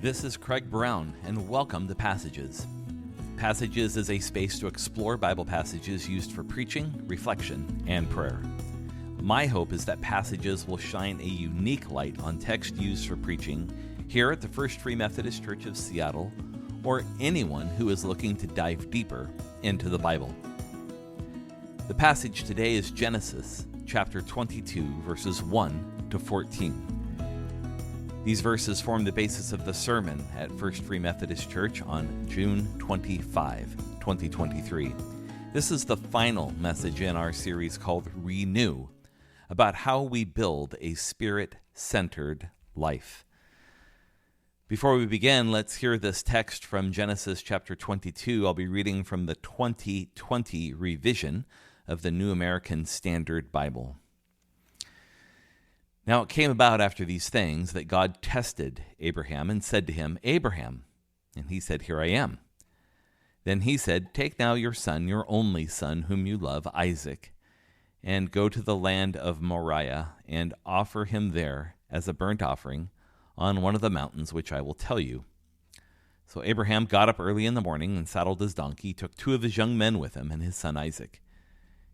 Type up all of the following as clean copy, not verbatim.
This is Craig Brown, and welcome to Passages. Passages is a space to explore Bible passages used for preaching, reflection, and prayer. My hope is that Passages will shine a unique light on text used for preaching here at the First Free Methodist Church of Seattle, or anyone who is looking to dive deeper into the Bible. The passage today is Genesis chapter 22, verses 1 to 14. These verses form the basis of the sermon at First Free Methodist Church on June 25, 2023. This is the final message in our series called Renew, about how we build a Spirit-centered life. Before we begin, let's hear this text from Genesis chapter 22. I'll be reading from the 2020 revision of the New American Standard Bible. Now it came about after these things that God tested Abraham and said to him, "Abraham." And he said, "Here I am." Then he said, "Take now your son, your only son, whom you love, Isaac, and go to the land of Moriah and offer him there as a burnt offering on one of the mountains which I will tell you." So Abraham got up early in the morning and saddled his donkey, took two of his young men with him and his son Isaac.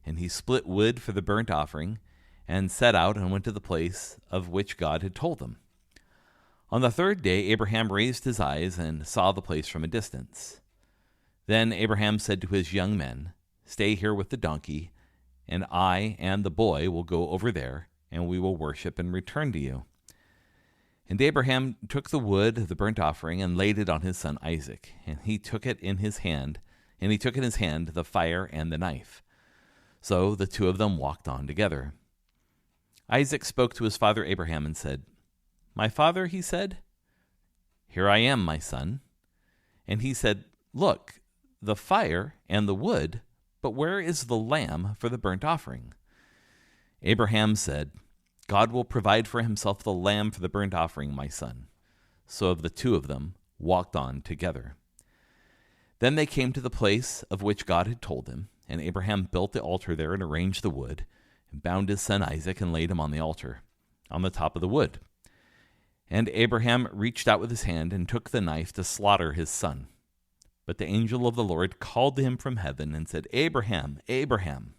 And he split wood for the burnt offering and set out and went to the place of which God had told him. On the third day, Abraham raised his eyes and saw the place from a distance. Then Abraham said to his young men, "Stay here with the donkey, and I and the boy will go over there, and we will worship and return to you." And Abraham took the wood of the burnt offering and laid it on his son Isaac, and he took in his hand the fire and the knife. So the two of them walked on together. Isaac spoke to his father Abraham and said, "My father," he said. "Here I am, my son." And he said, "Look, the fire and the wood, but where is the lamb for the burnt offering?" Abraham said, "God will provide for himself the lamb for the burnt offering, my son." So the two of them walked on together. Then they came to the place of which God had told him, and Abraham built the altar there and arranged the wood, and bound his son Isaac and laid him on the altar, on the top of the wood. And Abraham reached out with his hand and took the knife to slaughter his son. But the angel of the Lord called to him from heaven and said, "Abraham, Abraham."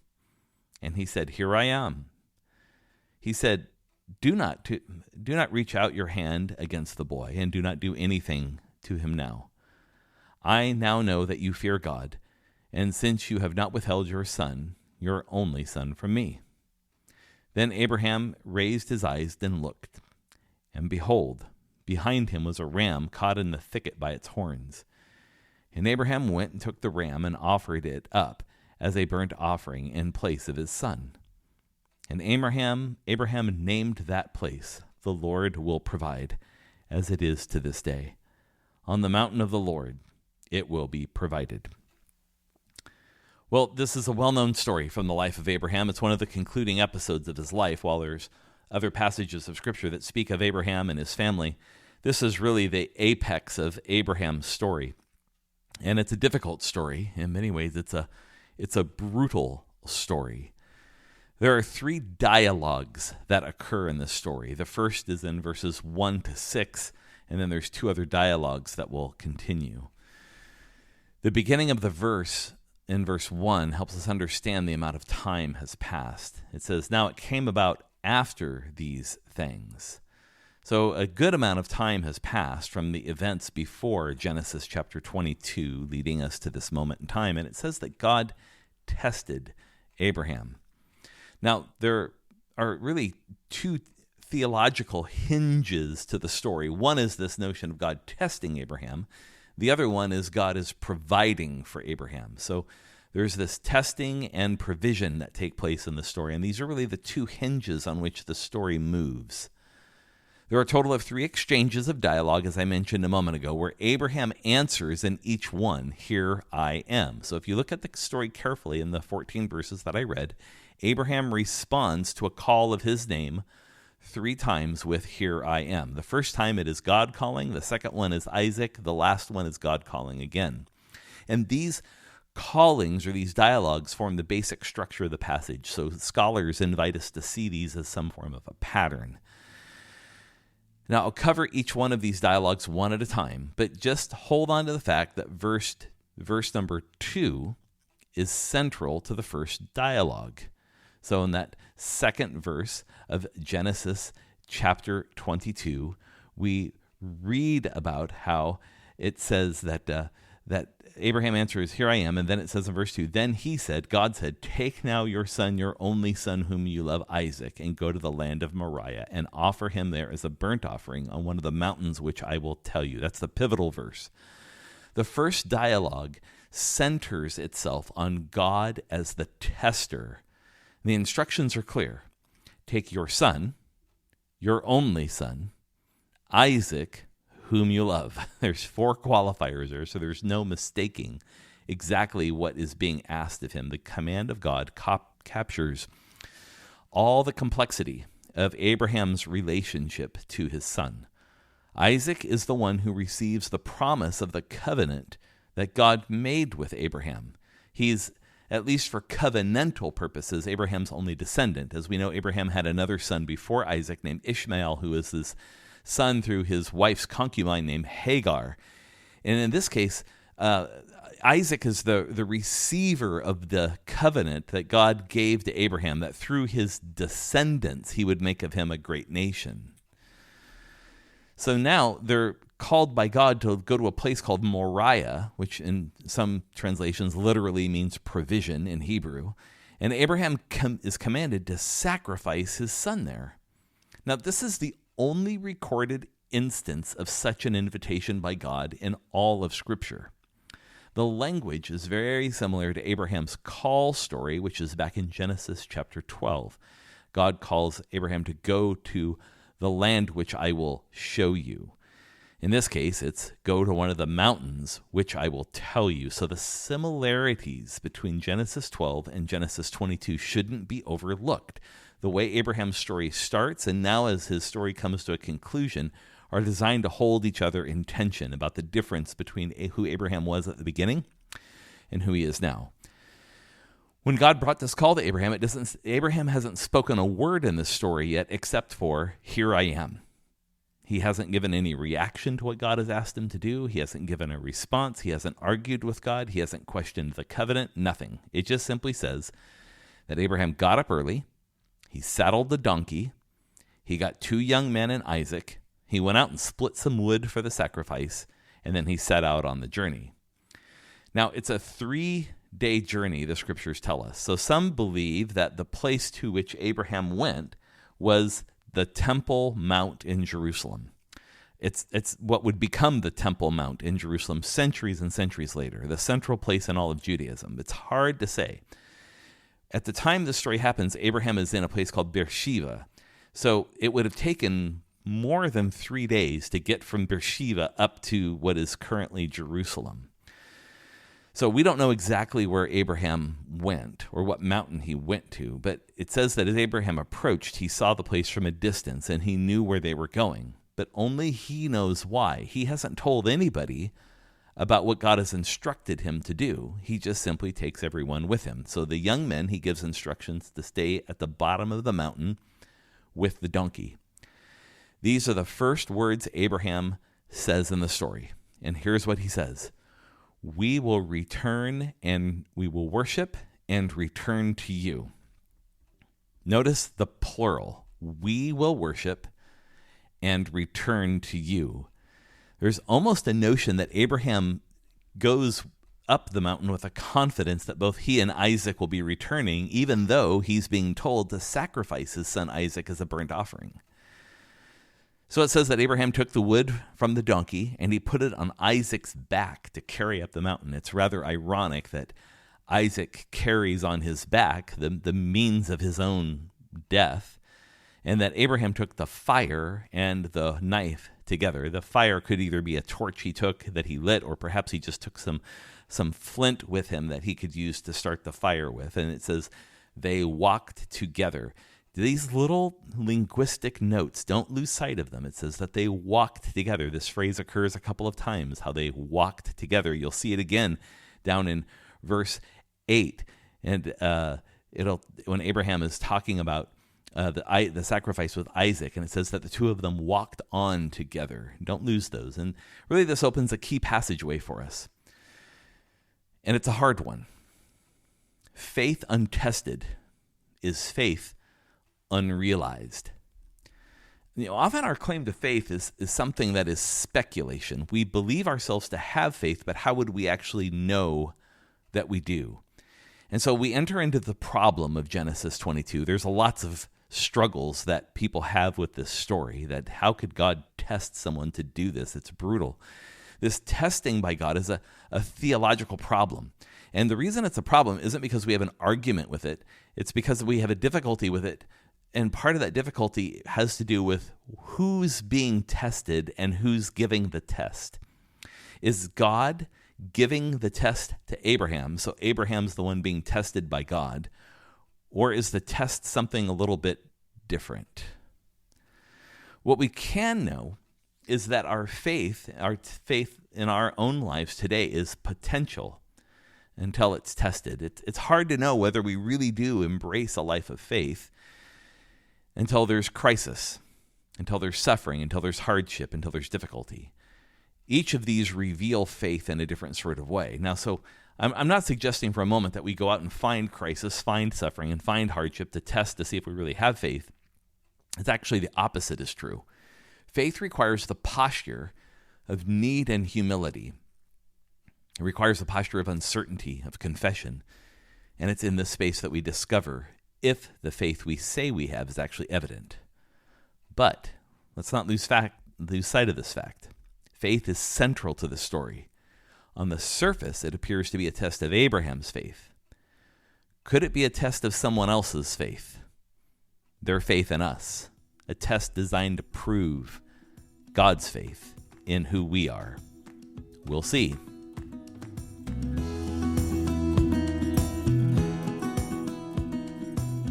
And he said, "Here I am." He said, Do not reach out your hand against the boy, and do not do anything to him now. I now know that you fear God, and since you have not withheld your son, your only son, from me." Then Abraham raised his eyes and looked, and behold, behind him was a ram caught in the thicket by its horns. And Abraham went and took the ram and offered it up as a burnt offering in place of his son. And Abraham named that place, "The Lord will provide," as it is to this day. On the mountain of the Lord it will be provided. Well, this is a well-known story from the life of Abraham. It's one of the concluding episodes of his life. While there's other passages of Scripture that speak of Abraham and his family, this is really the apex of Abraham's story. And it's a difficult story. In many ways, it's a brutal story. There are three dialogues that occur in this story. The first is in verses 1 to 6, and then there's two other dialogues that will continue. The beginning of the verse in verse 1 helps us understand the amount of time has passed. It says, "Now it came about after these things." So a good amount of time has passed from the events before Genesis chapter 22, leading us to this moment in time. And it says that God tested Abraham. Now, there are really two theological hinges to the story. One is this notion of God testing Abraham. The other one is God is providing for Abraham. So there's this testing and provision that take place in the story, and these are really the two hinges on which the story moves. There are a total of 3 exchanges of dialogue, as I mentioned a moment ago, where Abraham answers in each one, "Here I am." So if you look at the story carefully in the 14 verses that I read, Abraham responds to a call of his name 3 times with "Here I am." The first time it is God calling, the second one is Isaac, the last one is God calling again. And these callings or these dialogues form the basic structure of the passage. So scholars invite us to see these as some form of a pattern. Now, I'll cover each one of these dialogues one at a time, but just hold on to the fact that verse number 2 is central to the first dialogue. So in that second verse of Genesis chapter 22, we read about how it says that Abraham answers, "Here I am." And then it says in verse 2, "Then he said," God said, "Take now your son, your only son whom you love, Isaac, and go to the land of Moriah and offer him there as a burnt offering on one of the mountains which I will tell you." That's the pivotal verse. The first dialogue centers itself on God as the tester. The instructions are clear. Take your son, your only son, Isaac, whom you love. There's 4 qualifiers there, so there's no mistaking exactly what is being asked of him. The command of God captures all the complexity of Abraham's relationship to his son. Isaac is the one who receives the promise of the covenant that God made with Abraham. He's, at least for covenantal purposes, Abraham's only descendant. As we know, Abraham had another son before Isaac named Ishmael, who is his son through his wife's concubine named Hagar. And in this case, Isaac is the receiver of the covenant that God gave to Abraham, that through his descendants he would make of him a great nation. So now they're called by God to go to a place called Moriah, which in some translations literally means provision in Hebrew. And Abraham is commanded to sacrifice his son there. Now, this is the only recorded instance of such an invitation by God in all of Scripture. The language is very similar to Abraham's call story, which is back in Genesis chapter 12. God calls Abraham to go to the land which I will show you. In this case, it's go to one of the mountains which I will tell you. So the similarities between Genesis 12 and Genesis 22 shouldn't be overlooked. The way Abraham's story starts and now as his story comes to a conclusion are designed to hold each other in tension about the difference between who Abraham was at the beginning and who he is now. When God brought this call to Abraham, Abraham hasn't spoken a word in this story yet except for, "Here I am." He hasn't given any reaction to what God has asked him to do. He hasn't given a response. He hasn't argued with God. He hasn't questioned the covenant, nothing. It just simply says that Abraham got up early. He saddled the donkey. He got 2 young men and Isaac. He went out and split some wood for the sacrifice, and then he set out on the journey. Now, it's a 3-day journey, the scriptures tell us. So some believe that the place to which Abraham went was the Temple Mount in Jerusalem. It's what would become the Temple Mount in Jerusalem centuries and centuries later, the central place in all of Judaism. It's hard to say. At the time this story happens, Abraham is in a place called Beersheba. So it would have taken more than 3 days to get from Beersheba up to what is currently Jerusalem. So we don't know exactly where Abraham went or what mountain he went to, but it says that as Abraham approached, he saw the place from a distance and he knew where they were going. But only he knows why. He hasn't told anybody about what God has instructed him to do. He just simply takes everyone with him. So the young men, he gives instructions to stay at the bottom of the mountain with the donkey. These are the first words Abraham says in the story. And here's what he says: "We will return and we will worship and return to you." Notice the plural. We will worship and return to you. There's almost a notion that Abraham goes up the mountain with a confidence that both he and Isaac will be returning, even though he's being told to sacrifice his son Isaac as a burnt offering. So it says that Abraham took the wood from the donkey and he put it on Isaac's back to carry up the mountain. It's rather ironic that Isaac carries on his back the means of his own death, and that Abraham took the fire and the knife together. The fire could either be a torch he took that he lit, or perhaps he just took some flint with him that he could use to start the fire with. And it says they walked together. These little linguistic notes, don't lose sight of them. It says that they walked together. This phrase occurs a couple of times, how they walked together. You'll see it again down in verse 8. And when Abraham is talking about the sacrifice with Isaac, and it says that the two of them walked on together. Don't lose those. And really, this opens a key passageway for us. And it's a hard one. Faith untested is faith unrealized. Often our claim to faith is something that is speculation. We believe ourselves to have faith, but how would we actually know that we do? And so we enter into the problem of Genesis 22. There's lots of struggles that people have with this story, that how could God test someone to do this? It's brutal. This testing by God is a theological problem. And the reason it's a problem isn't because we have an argument with it. It's because we have a difficulty with it. And part of that difficulty has to do with who's being tested and who's giving the test. Is God giving the test to Abraham, so Abraham's the one being tested by God, or is the test something a little bit different? What we can know is that our faith in our own lives today is potential until it's tested. It's hard to know whether we really do embrace a life of faith until there's crisis, until there's suffering, until there's hardship, until there's difficulty. Each of these reveal faith in a different sort of way. Now, so I'm not suggesting for a moment that we go out and find crisis, find suffering, and find hardship to test to see if we really have faith. It's actually the opposite is true. Faith requires the posture of need and humility. It requires the posture of uncertainty, of confession. And it's in this space that we discover if the faith we say we have is actually evident. But let's not lose sight of this fact. Faith is central to the story. On the surface, it appears to be a test of Abraham's faith. Could it be a test of someone else's faith? Their faith in us. A test designed to prove God's faith in who we are. We'll see.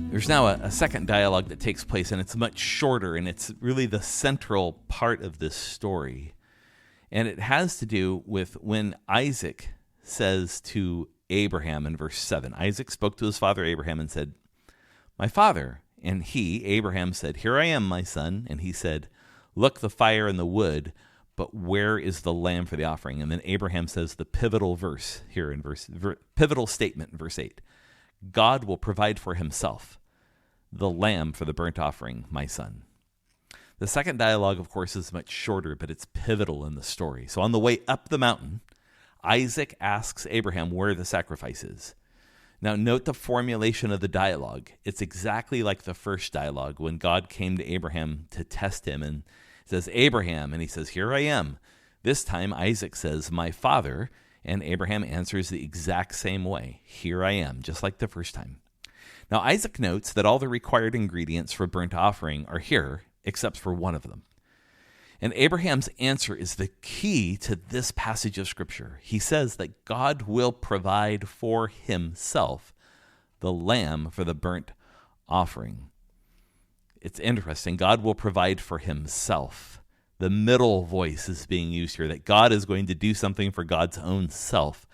There's now a second dialogue that takes place, and it's much shorter, and it's really the central part of this story. And it has to do with when Isaac says to Abraham in verse 7, Isaac spoke to his father Abraham and said, "My father." And he, Abraham, said, "Here I am, my son." And he said, "Look, the fire and the wood, but where is the lamb for the offering?" And then Abraham says the pivotal verse here in pivotal statement in verse 8. God will provide for himself the lamb for the burnt offering, my son. The second dialogue, of course, is much shorter, but it's pivotal in the story. So on the way up the mountain, Isaac asks Abraham where the sacrifice is. Now note the formulation of the dialogue. It's exactly like the first dialogue when God came to Abraham to test him and says, "Abraham," and he says, "Here I am." This time Isaac says, "My father," and Abraham answers the exact same way, "Here I am," just like the first time. Now Isaac notes that all the required ingredients for burnt offering are here, except for one of them. And Abraham's answer is the key to this passage of Scripture. He says that God will provide for himself the lamb for the burnt offering. It's interesting. God will provide for himself. The middle voice is being used here, that God is going to do something for God's own self,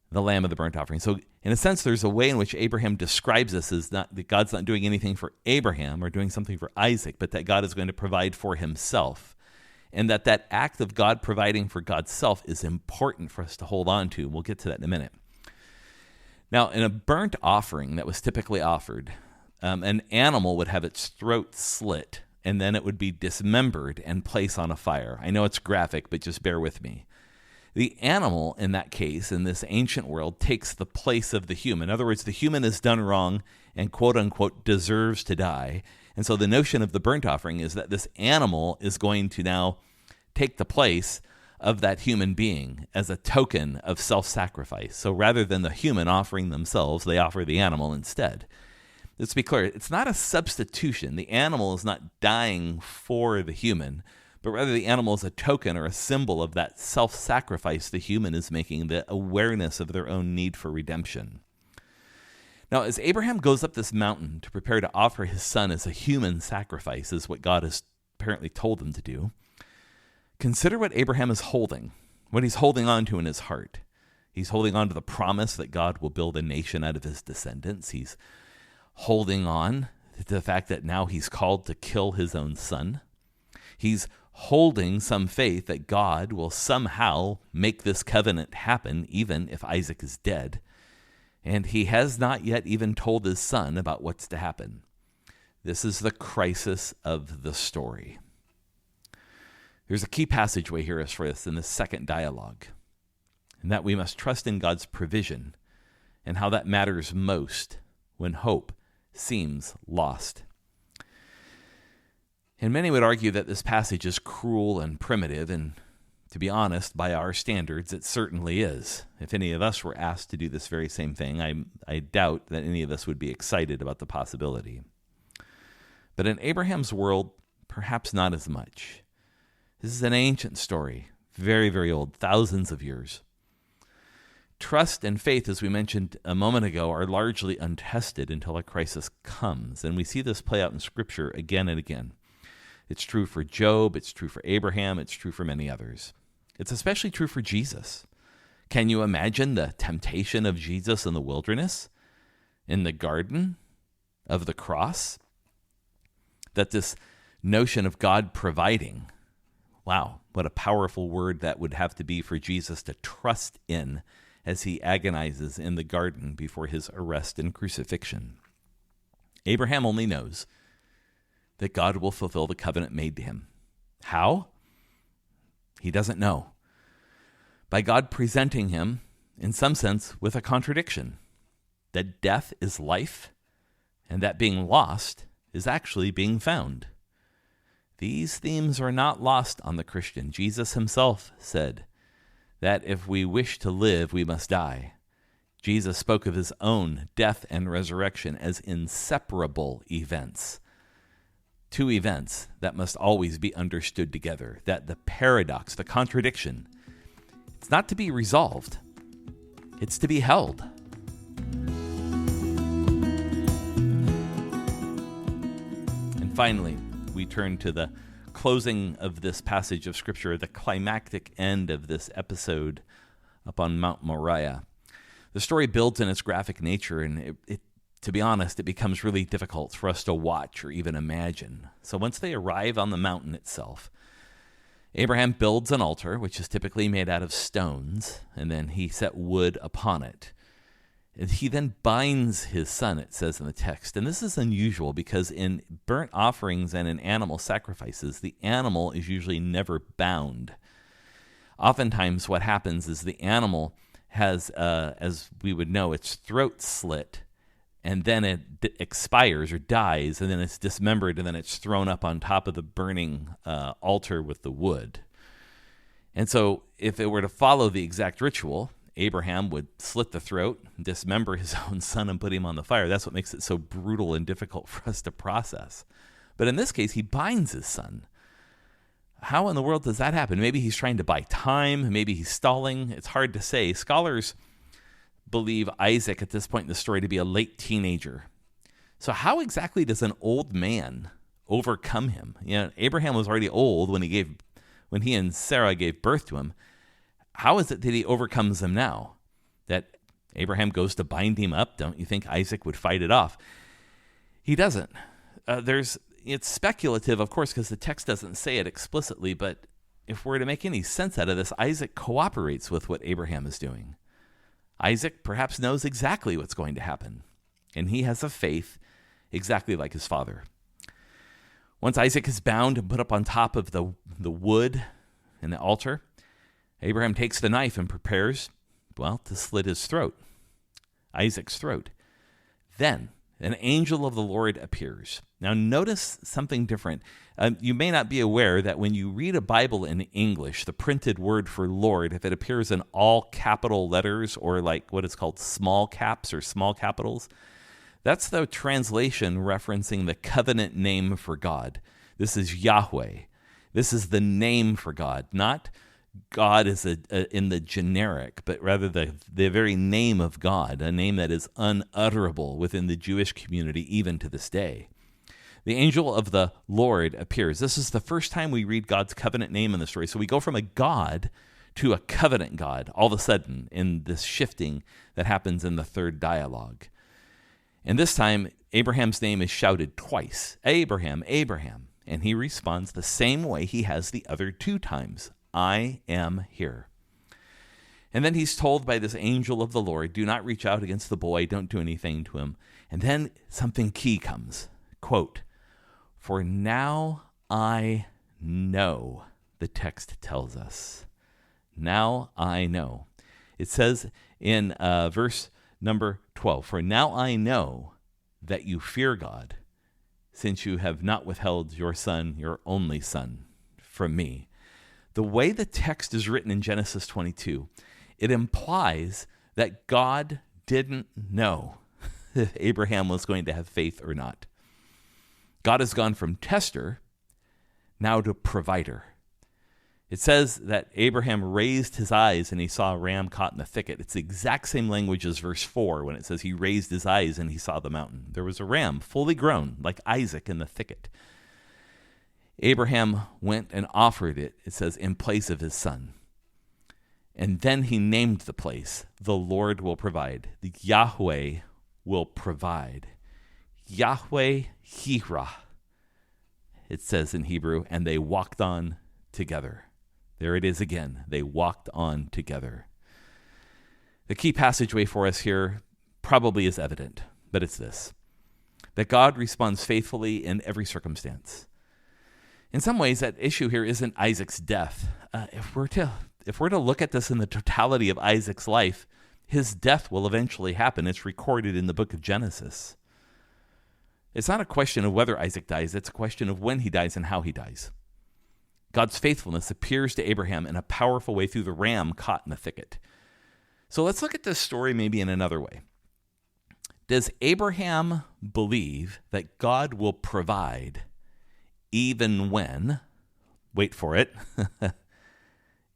the lamb of the burnt offering. So in a sense, there's a way in which Abraham describes this as not that God's not doing anything for Abraham or doing something for Isaac, but that God is going to provide for himself. And that act of God providing for God's self is important for us to hold on to. We'll get to that in a minute. Now, in a burnt offering that was typically offered, an animal would have its throat slit, and then it would be dismembered and placed on a fire. I know it's graphic, but just bear with me. The animal, in that case, in this ancient world, takes the place of the human. In other words, the human has done wrong and, quote unquote, deserves to die. And so the notion of the burnt offering is that this animal is going to now take the place of that human being as a token of self-sacrifice. So rather than the human offering themselves, they offer the animal instead. Let's be clear, it's not a substitution. The animal is not dying for the human, but rather the animal is a token or a symbol of that self-sacrifice the human is making, the awareness of their own need for redemption. Now, as Abraham goes up this mountain to prepare to offer his son as a human sacrifice, is what God has apparently told him to do, consider what Abraham is holding, what he's holding on to in his heart. He's holding on to the promise that God will build a nation out of his descendants. He's holding on, the fact that now he's called to kill his own son. He's holding some faith that God will somehow make this covenant happen, even if Isaac is dead. And he has not yet even told his son about what's to happen. This is the crisis of the story. There's a key passageway here for us in the second dialogue, and that we must trust in God's provision and how that matters most when hope seems lost. And many would argue that this passage is cruel and primitive, and to be honest, by our standards, it certainly is. If any of us were asked to do this very same thing, I doubt that any of us would be excited about the possibility. But in Abraham's world, perhaps not as much. This is an ancient story, very, very old, thousands of years. Trust and faith, as we mentioned a moment ago, are largely untested until a crisis comes, and we see this play out in Scripture again and again. It's true for Job, it's true for Abraham, it's true for many others. It's especially true for Jesus. Can you imagine the temptation of Jesus in the wilderness, in the garden of the cross? That this notion of God providing, wow, what a powerful word that would have to be for Jesus to trust in as he agonizes in the garden before his arrest and crucifixion. Abraham only knows that God will fulfill the covenant made to him. How? He doesn't know. By God presenting him, in some sense, with a contradiction, that death is life, and that being lost is actually being found. These themes are not lost on the Christian. Jesus himself said that if we wish to live, we must die. Jesus spoke of his own death and resurrection as inseparable events. Two events that must always be understood together, that the paradox, the contradiction, it's not to be resolved, it's to be held. And finally, we turn to the closing of this passage of Scripture, the climactic end of this episode up on Mount Moriah. The story builds in its graphic nature, and it to be honest, it becomes really difficult for us to watch or even imagine. So once they arrive on the mountain itself, Abraham builds an altar, which is typically made out of stones, and then he set wood upon it. And he then binds his son, it says in the text. And this is unusual because in burnt offerings and in animal sacrifices, the animal is usually never bound. Oftentimes what happens is the animal has, as we would know, its throat slit, and then it expires or dies, and then it's dismembered, and then it's thrown up on top of the burning altar with the wood. And so if it were to follow the exact ritual, Abraham would slit the throat, dismember his own son, and put him on the fire. That's what makes it so brutal and difficult for us to process. But in this case, he binds his son. How in the world does that happen? Maybe he's trying to buy time. Maybe he's stalling. It's hard to say. Scholars believe Isaac at this point in the story to be a late teenager. So how exactly does an old man overcome him? You know, Abraham was already old when he and Sarah gave birth to him. How is it that he overcomes them now? That Abraham goes to bind him up? Don't you think Isaac would fight it off? He doesn't. It's speculative, of course, because the text doesn't say it explicitly, but if we're to make any sense out of this, Isaac cooperates with what Abraham is doing. Isaac perhaps knows exactly what's going to happen, and he has a faith exactly like his father. Once Isaac is bound and put up on top of the wood and the altar, Abraham takes the knife and prepares, to slit his throat, Isaac's throat. Then an angel of the Lord appears. Now notice something different. You may not be aware that when you read a Bible in English, the printed word for Lord, if it appears in all capital letters or like what is called small caps or small capitals, that's the translation referencing the covenant name for God. This is Yahweh. This is the name for God, not God is in the generic, but rather the very name of God, a name that is unutterable within the Jewish community even to this day. The angel of the Lord appears. This is the first time we read God's covenant name in the story. So we go from a God to a covenant God all of a sudden in this shifting that happens in the third dialogue. And this time, Abraham's name is shouted twice, Abraham, Abraham. And he responds the same way he has the other 2 times, I am here. And then he's told by this angel of the Lord, do not reach out against the boy, don't do anything to him. And then something key comes, quote, for now I know, the text tells us. Now I know. It says in verse number 12, for now I know that you fear God, since you have not withheld your son, your only son, from me. The way the text is written in Genesis 22, it implies that God didn't know if Abraham was going to have faith or not. God has gone from tester now to provider. It says that Abraham raised his eyes and he saw a ram caught in the thicket. It's the exact same language as verse 4 when it says he raised his eyes and he saw the mountain. There was a ram fully grown like Isaac in the thicket. Abraham went and offered it, it says, in place of his son. And then he named the place, the Lord will provide. The Yahweh will provide. Yahweh Yireh, it says in Hebrew, and they walked on together. There it is again. They walked on together. The key passageway for us here probably is evident, but it's this, that God responds faithfully in every circumstance. In some ways, that issue here isn't Isaac's death. If we're to look at this in the totality of Isaac's life, his death will eventually happen. It's recorded in the book of Genesis. It's not a question of whether Isaac dies. It's a question of when he dies and how he dies. God's faithfulness appears to Abraham in a powerful way through the ram caught in the thicket. So let's look at this story maybe in another way. Does Abraham believe that God will provide even when, wait for it,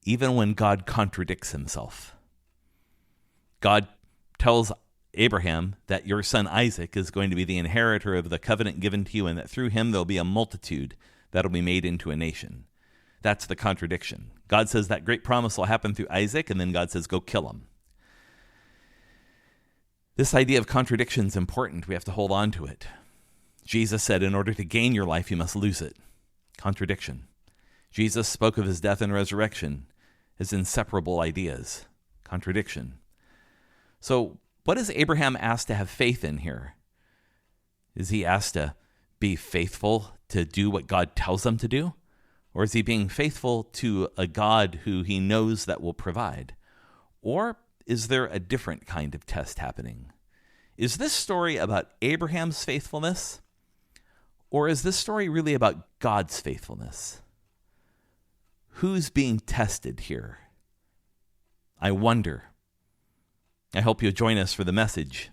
even when God contradicts himself? God tells Abraham that your son Isaac is going to be the inheritor of the covenant given to you, and that through him there'll be a multitude that'll be made into a nation. That's the contradiction. God says that great promise will happen through Isaac, and then God says, go kill him. This idea of contradiction is important. We have to hold on to it. Jesus said, in order to gain your life, you must lose it. Contradiction. Jesus spoke of his death and resurrection as inseparable ideas. Contradiction. So what is Abraham asked to have faith in here? Is he asked to be faithful to do what God tells him to do? Or is he being faithful to a God who he knows that will provide? Or is there a different kind of test happening? Is this story about Abraham's faithfulness? Or is this story really about God's faithfulness? Who's being tested here? I wonder. I hope you'll join us for the message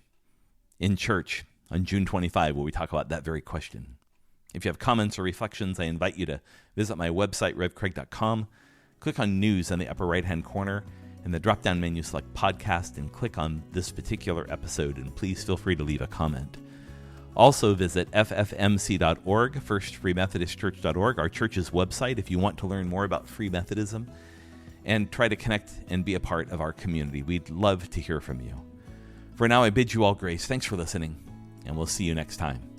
in church on June 25, where we talk about that very question. If you have comments or reflections, I invite you to visit my website, revcraig.com. Click on News in the upper right-hand corner. In the drop-down menu, select Podcast and click on this particular episode, and please feel free to leave a comment. Also visit ffmc.org, firstfreemethodistchurch.org, our church's website, if you want to learn more about Free Methodism, and try to connect and be a part of our community. We'd love to hear from you. For now, I bid you all grace. Thanks for listening, and we'll see you next time.